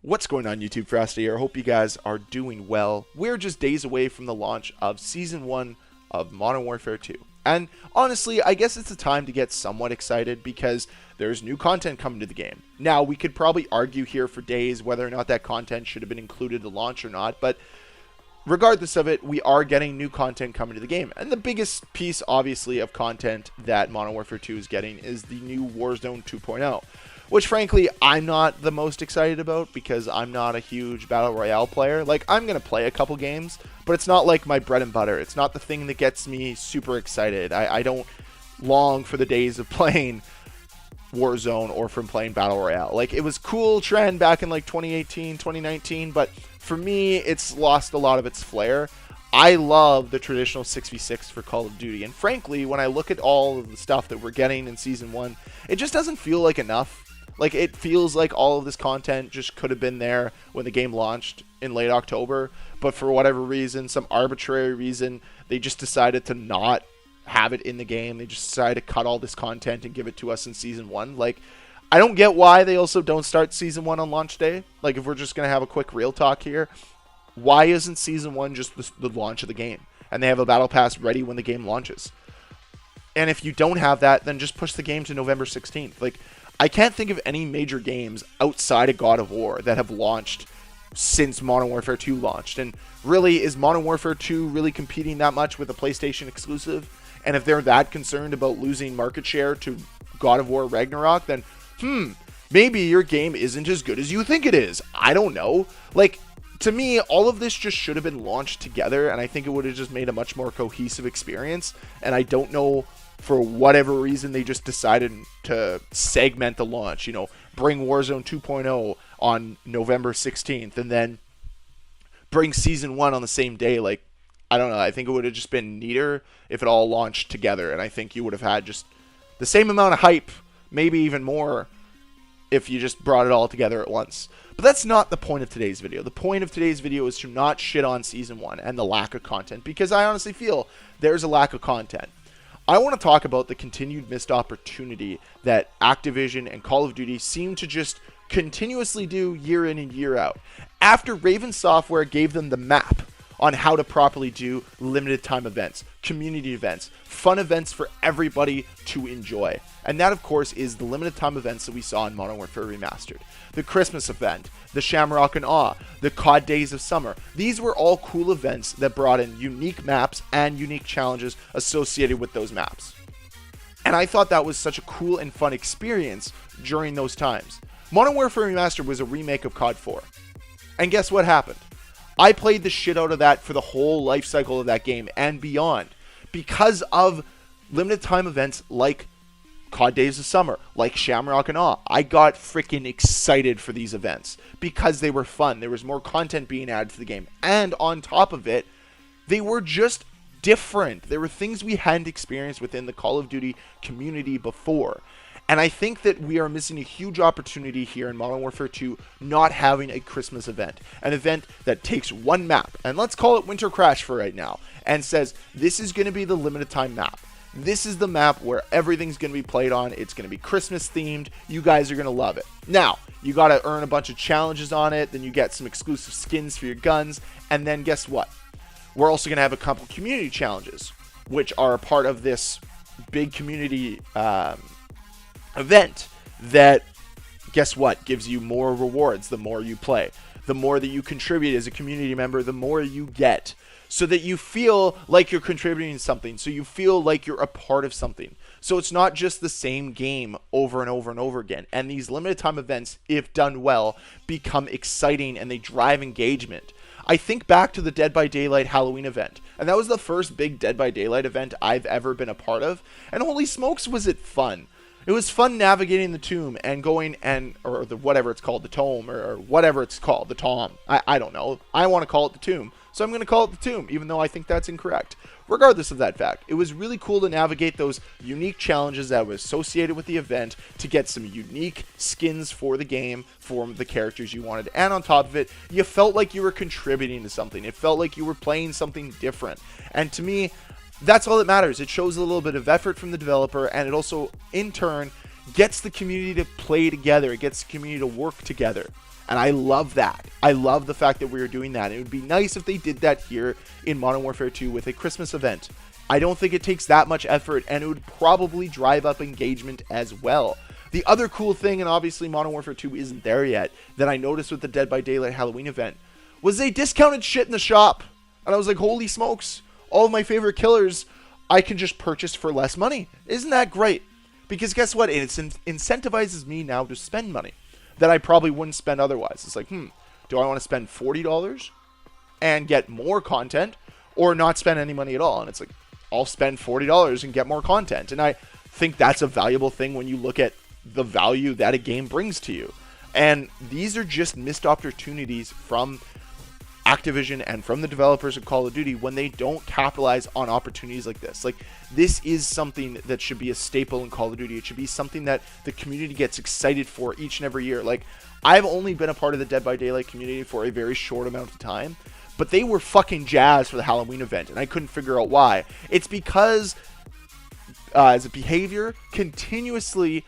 What's going on, YouTube? Ferocity here. I hope you guys are doing well. We're just days away from the launch of Season 1 of Modern Warfare 2. And honestly, I guess it's a time to get somewhat excited because there's new content coming to the game. Now, we could probably argue here for days whether or not that content should have been included at launch or not, but regardless of it, we are getting new content coming to the game. And the biggest piece, obviously, of content that Modern Warfare 2 is getting is the new Warzone 2.0. Which, frankly, I'm not the most excited about because I'm not a huge Battle Royale player. Like, I'm going to play a couple games, but it's not like my bread and butter. It's not the thing that gets me super excited. I don't long for the days of playing Warzone or from playing Battle Royale. Like, it was cool trend back in, like, 2018, 2019, but for me, it's lost a lot of its flair. I love the traditional 6v6 for Call of Duty, and frankly, when I look at all of the stuff that we're getting in Season 1, it just doesn't feel like enough. Like, it feels like all of this content just could have been there when the game launched in late October, but for whatever reason, some arbitrary reason, they just decided to not have it in the game. They just decided to cut all this content and give it to us in Season 1. Like, I don't get why they also don't start Season 1 on launch day. Like, if we're just going to have a quick real talk here, why isn't Season 1 just the launch of the game? And they have a Battle Pass ready when the game launches. And if you don't have that, then just push the game to November 16th. Like, I can't think of any major games outside of God of War that have launched since Modern Warfare 2 launched. And really, is Modern Warfare 2 really competing that much with a PlayStation exclusive? And if they're that concerned about losing market share to God of War Ragnarok, then, maybe your game isn't as good as you think it is. I don't know. Like, to me, all of this just should have been launched together, and I think it would have just made a much more cohesive experience. And I don't know, for whatever reason, they just decided to segment the launch, bring Warzone 2.0 on November 16th and then bring Season 1 on the same day. Like, I don't know. I think it would have just been neater if it all launched together, and I think you would have had just the same amount of hype, maybe even more, if you just brought it all together at once. But that's not the point of today's video. The point of today's video is to not shit on Season 1 and the lack of content, because I honestly feel there's a lack of content. I want to talk about the continued missed opportunity that Activision and Call of Duty seem to just continuously do year in and year out. After Raven Software gave them the map on how to properly do limited time events, community events, fun events for everybody to enjoy. And that, of course, is the limited time events that we saw in Modern Warfare Remastered. The Christmas event, the Shamrock and Awe, the COD Days of Summer. These were all cool events that brought in unique maps and unique challenges associated with those maps. And I thought that was such a cool and fun experience during those times. Modern Warfare Remastered was a remake of COD 4. And guess what happened? I played the shit out of that for the whole life cycle of that game and beyond because of limited time events like COD Days of Summer, like Shamrock and Awe. I got freaking excited for these events because they were fun. There was more content being added to the game. And on top of it, they were just different. There were things we hadn't experienced within the Call of Duty community before. And I think that we are missing a huge opportunity here in Modern Warfare 2 not having a Christmas event. An event that takes one map, and let's call it Winter Crash for right now, and says, this is going to be the limited time map. This is the map where everything's going to be played on. It's going to be Christmas themed. You guys are going to love it. Now, you got to earn a bunch of challenges on it. Then you get some exclusive skins for your guns. And then guess what? We're also going to have a couple community challenges, which are a part of this big community event that, guess what, gives you more rewards the more you play. The more that you contribute as a community member, the more you get, so that you feel like you're contributing something, so you feel like you're a part of something. So it's not just the same game over and over and over again. And these limited time events, if done well, become exciting and they drive engagement. I think back to the Dead by Daylight Halloween event, and that was the first big Dead by Daylight event I've ever been a part of, and holy smokes was it fun. It was fun navigating the tomb and going or the whatever it's called, the tome, or whatever it's called, the tom. I don't know. I want to call it the tomb, so I'm going to call it the tomb, even though I think that's incorrect. Regardless of that fact, it was really cool to navigate those unique challenges that were associated with the event to get some unique skins for the game, for the characters you wanted. And on top of it, you felt like you were contributing to something. It felt like you were playing something different. And to me, that's all that matters. It shows a little bit of effort from the developer, and it also, in turn, gets the community to play together. It gets the community to work together. And I love that. I love the fact that we are doing that. It would be nice if they did that here in Modern Warfare 2 with a Christmas event. I don't think it takes that much effort, and it would probably drive up engagement as well. The other cool thing, and obviously Modern Warfare 2 isn't there yet, that I noticed with the Dead by Daylight Halloween event, was they discounted shit in the shop. And I was like, holy smokes, all of my favorite killers I can just purchase for less money. Isn't that great? Because guess what? It incentivizes me now to spend money that I probably wouldn't spend otherwise. It's like, do I want to spend $40 and get more content, or not spend any money at all? And it's like, I'll spend $40 and get more content. And I think that's a valuable thing when you look at the value that a game brings to you. And these are just missed opportunities from Activision and from the developers of Call of Duty when they don't capitalize on opportunities like this. Like, this is something that should be a staple in Call of Duty. It should be something that the community gets excited for each and every year. Like, I've only been a part of the Dead by Daylight community for a very short amount of time, but they were fucking jazzed for the Halloween event, and I couldn't figure out why. It's because as a behavior, continuously,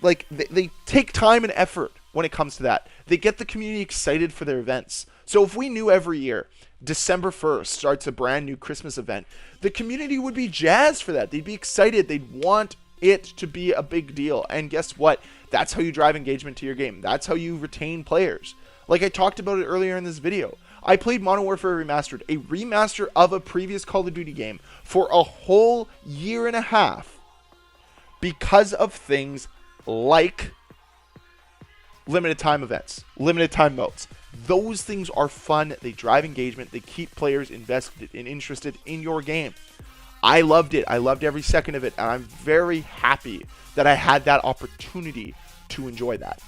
they take time and effort when it comes to that. They get the community excited for their events. So if we knew every year December 1st starts a brand new Christmas event, the community would be jazzed for that. They'd be excited. They'd want it to be a big deal. And guess what? That's how you drive engagement to your game. That's how you retain players. Like I talked about it earlier in this video. I played Modern Warfare Remastered, a remaster of a previous Call of Duty game, for a whole year and a half because of things like limited time events, limited time modes. Those things are fun. They drive engagement. They keep players invested and interested in your game. I loved it. I loved every second of it. And I'm very happy that I had that opportunity to enjoy that.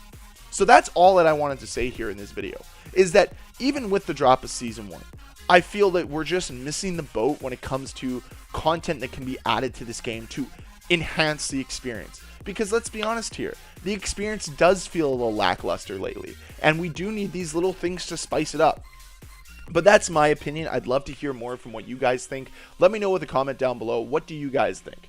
So that's all that I wanted to say here in this video, is that even with the drop of Season 1, I feel that we're just missing the boat when it comes to content that can be added to this game to enhance the experience. Because let's be honest here, the experience does feel a little lackluster lately, and we do need these little things to spice it up. But that's my opinion. I'd love to hear more from what you guys think. Let me know with a comment down below. What do you guys think?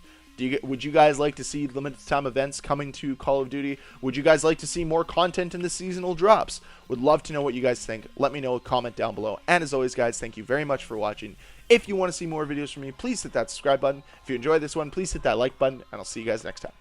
Would you guys like to see limited time events coming to Call of Duty? Would you guys like to see more content in the seasonal drops? Would love to know what you guys think. Let me know, comment down below. And as always, guys, thank you very much for watching. If you want to see more videos from me, please hit that subscribe button. If you enjoyed this one, please hit that like button, and I'll see you guys next time.